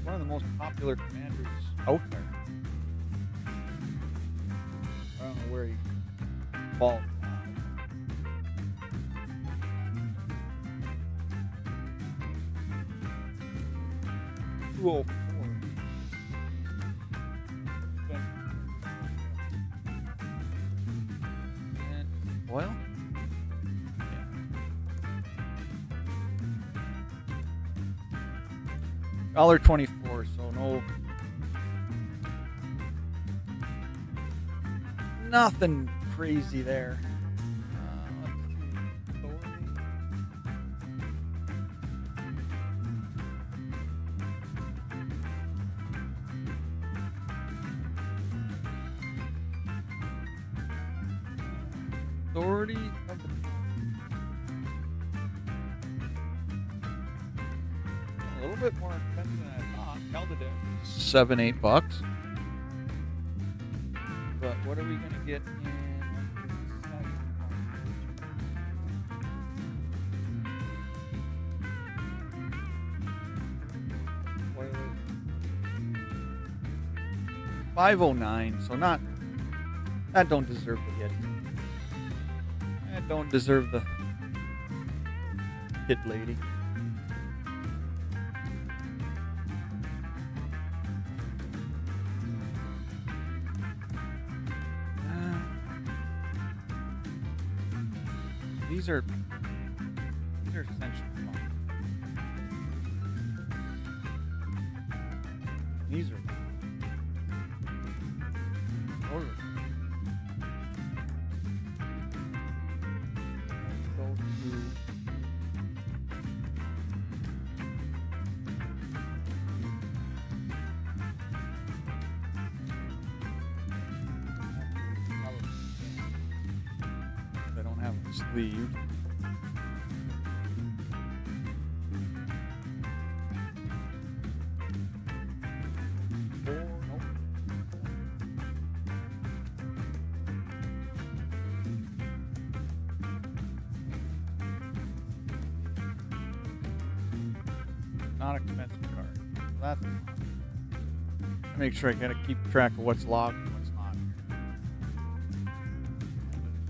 One of the most popular commanders out there. I don't know where he falls now. 204. And oil? $1.24, so nothing crazy there. Let's see. Authority of the a little bit more expensive than I thought. Held it at $7-8. But what are we going to get in? What are they? $5.09. So not. That don't deserve the hit. That don't deserve the hit, lady. These are essentially fun. These are those are go to I don't have a sleeve. Not expensive card. That's make sure I gotta keep track of what's logged and what's not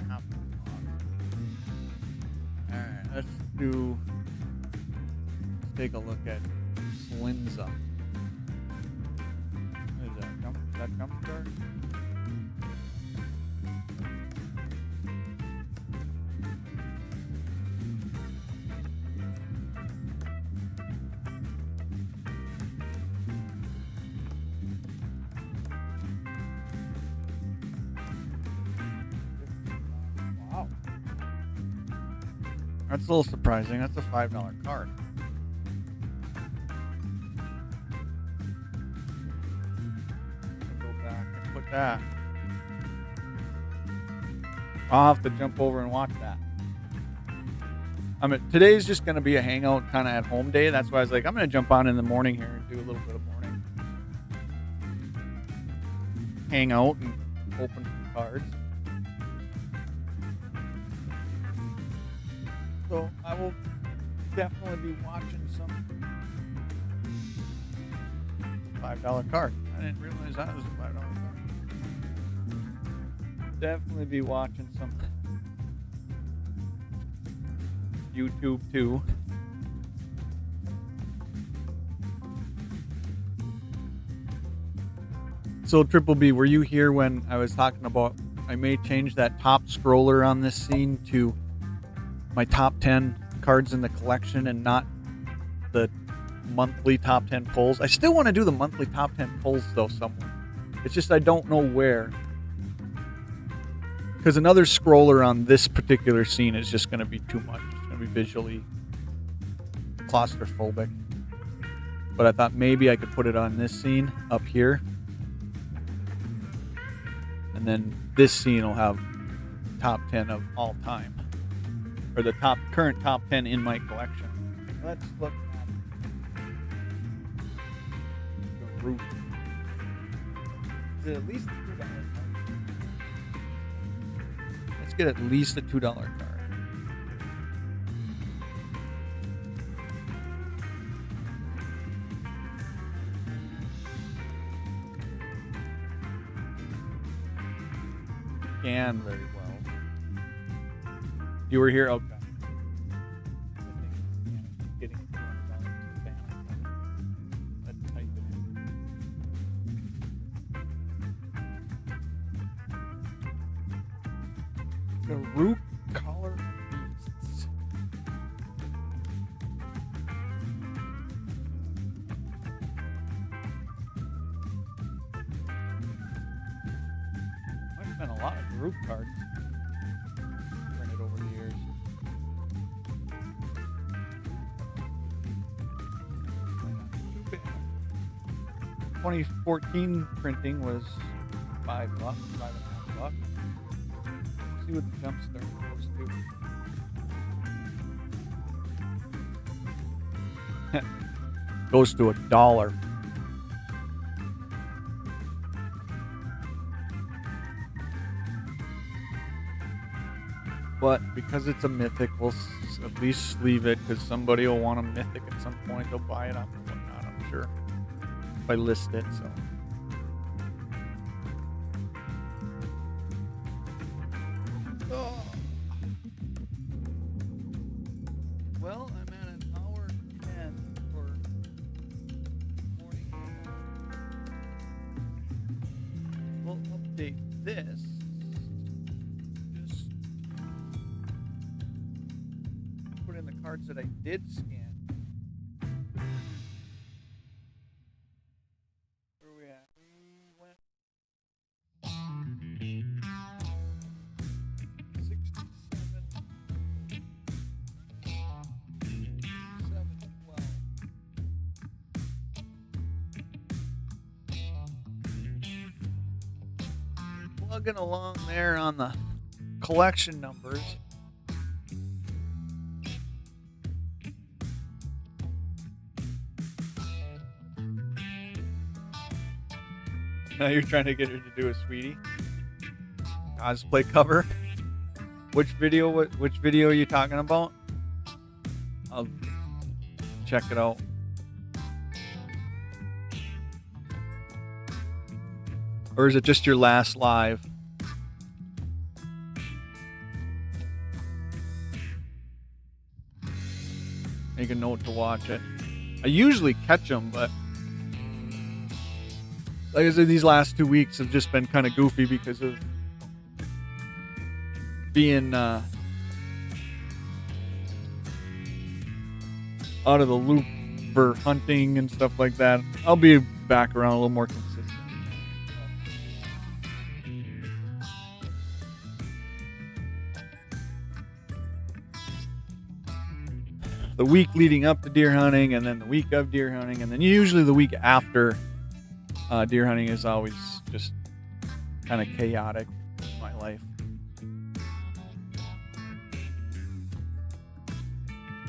here. Alright, let's take a look at Slinza. What is that? Is that jump card? That's a little surprising. That's a $5 card. I'll go back and put that. I'll have to jump over and watch that. Today's just going to be a hangout kind of at home day. That's why I was like, I'm going to jump on in the morning here and do a little bit of morning hang out and open some cards. So I will definitely be watching some $5 card. I didn't realize that was a $5 card. Definitely be watching some YouTube too. So Triple B, were you here when I was talking about I may change that top scroller on this scene to my top 10 cards in the collection and not the monthly top 10 pulls? I still want to do the monthly top 10 pulls though somewhere. It's just I don't know where. Because another scroller on this particular scene is just going to be too much. It's going to be visually claustrophobic. but I thought maybe I could put it on this scene up here, and then this scene will have top 10 of all time, or the current top 10 in my collection. Let's look at the roof. Is it at least a $2 card? Let's get at least a $2 card. Can very well. You were here? Okay. Getting $200 Let's type it in. The root collar beasts. I've been a lot of group cards printed over the years. 2014 printing was $5, $5.50. See what the jump start goes to. Goes to $1. But because it's a mythic, we'll at least leave it, because somebody will want a mythic at some point. They'll buy it up and whatnot, I'm sure, if I list it. So well, I'm at an hour 10 for morning. We'll update this. Just put in the cards that I did scan. Where are we at? We went 67. 712. Plugging along there on the collection numbers. Now you're trying to get her to do a Sweetie cosplay cover. Which video are you talking about? I'll check it out. Or is it just your last live? Make a note to watch it. I usually catch them, but like I said, these last 2 weeks have just been kind of goofy because of being out of the loop for hunting and stuff like that. I'll be back around a little more consistent. The week leading up to deer hunting, and then the week of deer hunting, and then usually the week after deer hunting is always just kind of chaotic in my life.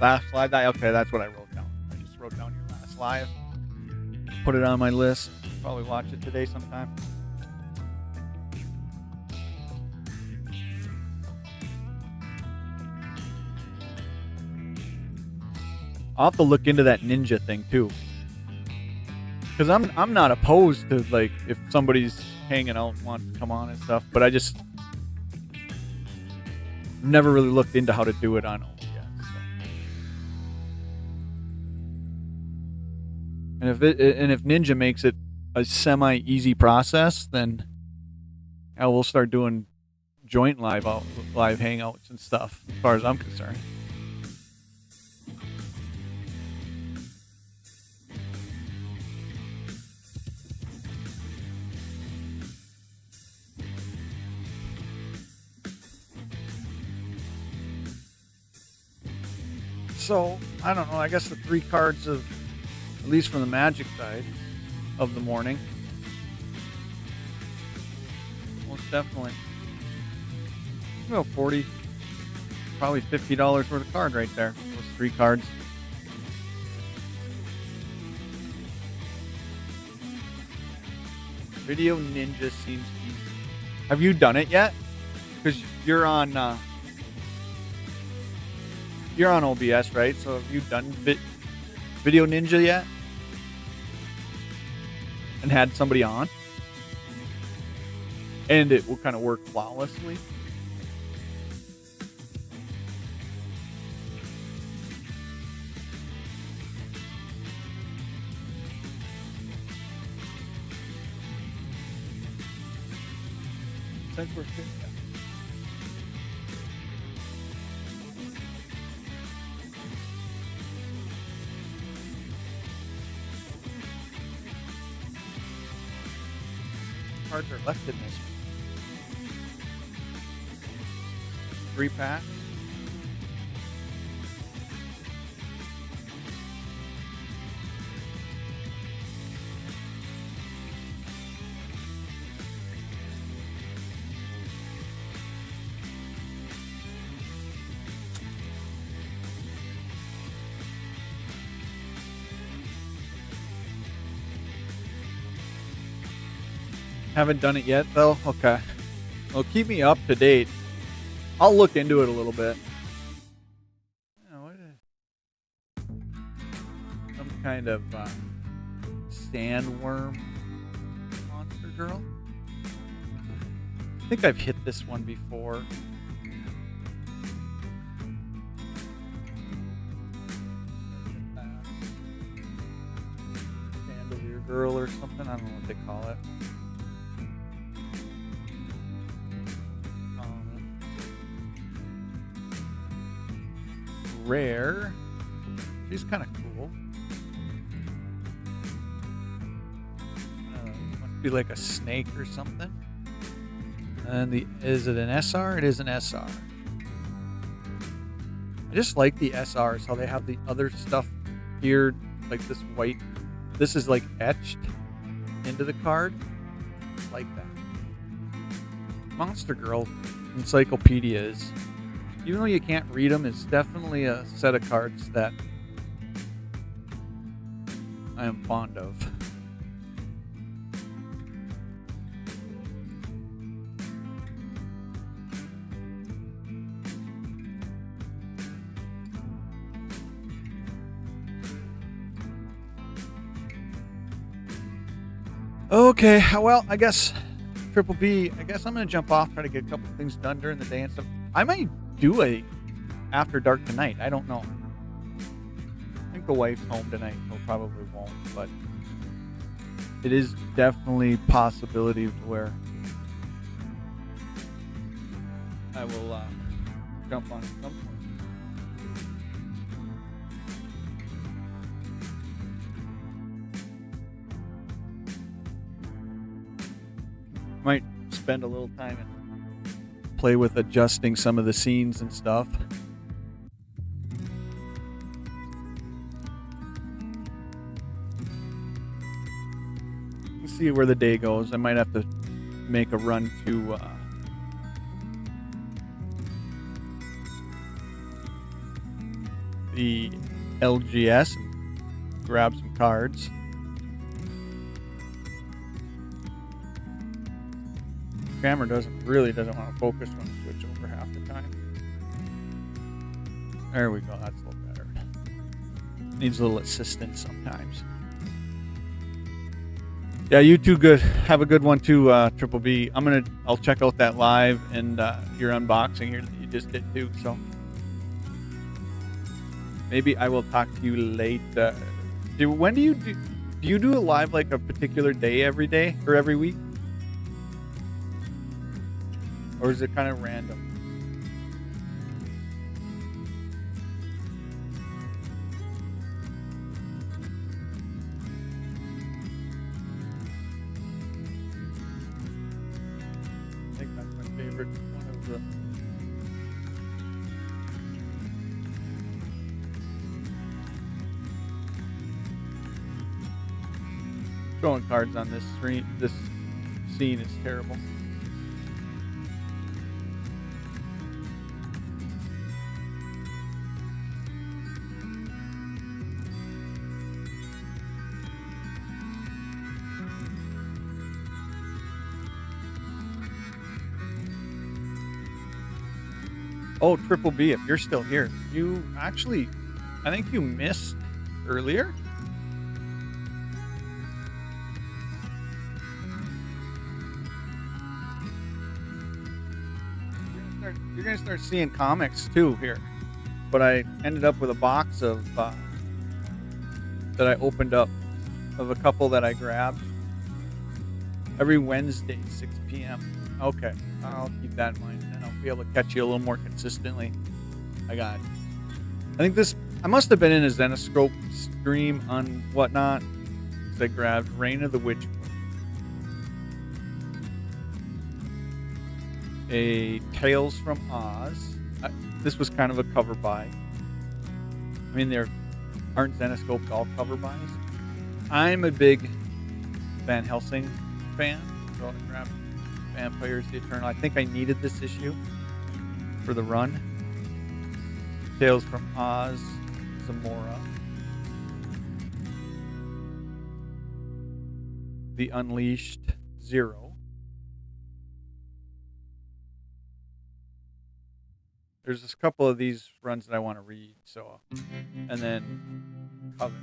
Last live, okay, that's what I wrote down. I just wrote down your last live. Put it on my list. Probably watch it today sometime. I'll have to look into that ninja thing too, because I'm not opposed to, like, if somebody's hanging out and wants to come on and stuff, but I just never really looked into how to do it on OBS. So. And if Ninja makes it a semi-easy process, then we'll start doing joint live hangouts and stuff, as far as I'm concerned. So, I don't know, I guess the 3 cards of At least from the Magic side of the morning. Most definitely. About 40, probably $50 worth of card right there. Those 3 cards. Video Ninja seems easy. Have you done it yet? Because you're on OBS, right? So have you done Video Ninja yet? And had somebody on? And it will kind of work flawlessly? Since we're here. Cards are left in this 3-pack. Haven't done it yet, though? Okay. Well, keep me up to date. I'll look into it a little bit. What is some kind of sandworm monster girl? I think I've hit this one before. Chandelier girl or something. I don't know what they call it. Rare. She's kind of cool. Must be like a snake or something. And is it an SR? It is an SR. I just like the SRs, how they have the other stuff here, like this white. This is like etched into the card. I like that. Monster Girl Encyclopedia is, even though you can't read them, it's definitely a set of cards that I am fond of. Okay, well, I guess Triple B, I guess I'm going to jump off, try to get a couple things done during the day and stuff. I might do a after dark tonight. I don't know. I think the wife's home tonight, so probably won't, but it is definitely a possibility to where I will jump on some point. Might spend a little time and play with adjusting some of the scenes and stuff. We'll see where the day goes. I might have to make a run to the LGS and grab some cards. Camera really doesn't want to focus when I switch over half the time. There we go. That's a little better. Needs a little assistance sometimes. Yeah, you too. Good. Have a good one too, Triple B. I'll check out that live and your unboxing here that you just did too. So maybe I will talk to you later. When do you do a live like a particular day every day or every week? Or is it kind of random? I think that's my favorite one of the... Throwing cards on this screen, this scene is terrible. Oh, Triple B, if you're still here, you actually, I think you missed earlier. You're gonna start seeing comics too here. But I ended up with a box of that I opened up of a couple that I grabbed every Wednesday, 6 p.m. Okay, I'll keep that in mind, and I'll be able to catch you a little more consistently. I think this, I must have been in a Zenoscope stream on Whatnot, because I grabbed Reign of the Witch, a Tales from Oz. This was kind of a cover buy. I mean, there aren't Zenoscopes all cover buys. I'm a big Van Helsing fan, so I grabbed Vampires the Eternal. I think I needed this issue for the run. Tales from Oz, Zamora, The Unleashed, Zero. There's just a couple of these runs that I want to read, so, and then Coven.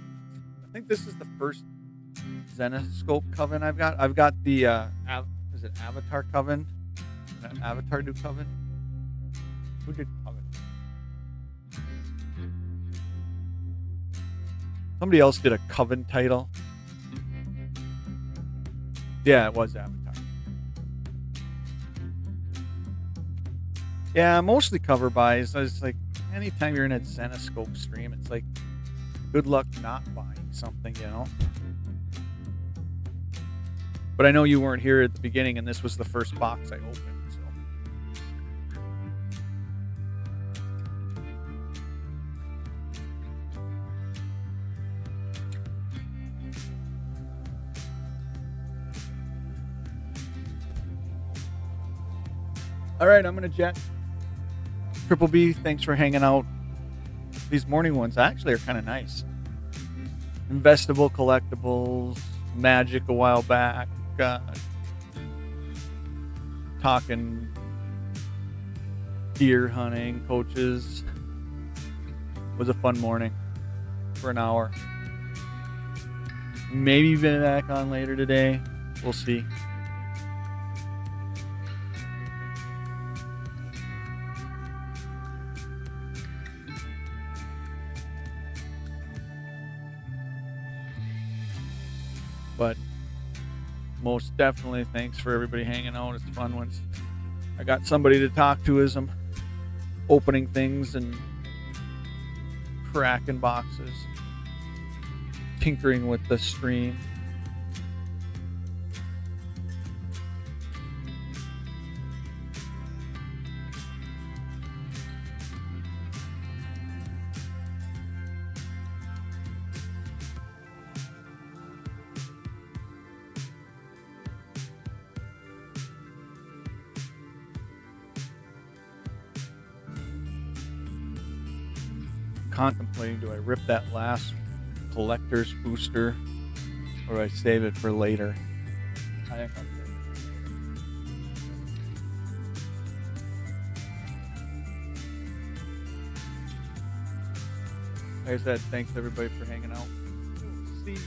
I think this is the first Zenoscope Coven I've got. I've got the is it Avatar Coven? Did Avatar do Coven? Who did Coven? Somebody else did a Coven title. Yeah, it was Avatar. Yeah, mostly cover buys. I was like, anytime you're in a Zenoscope stream, it's like, good luck not buying something, you know? But I know you weren't here at the beginning, and this was the first box I opened, so. All right, I'm going to jet. Triple B, thanks for hanging out. These morning ones actually are kind of nice. Investable collectibles, Magic a while back, talking deer hunting, coaches. It was a fun morning for an hour. Maybe be back on later today. We'll see. But most definitely, thanks for everybody hanging out. It's fun when I got somebody to talk to as I'm opening things and cracking boxes, tinkering with the stream. Contemplating, do I rip that last collector's booster or do I save it for later? I think I'll save it for later. Like I said, thanks everybody for hanging out. See you.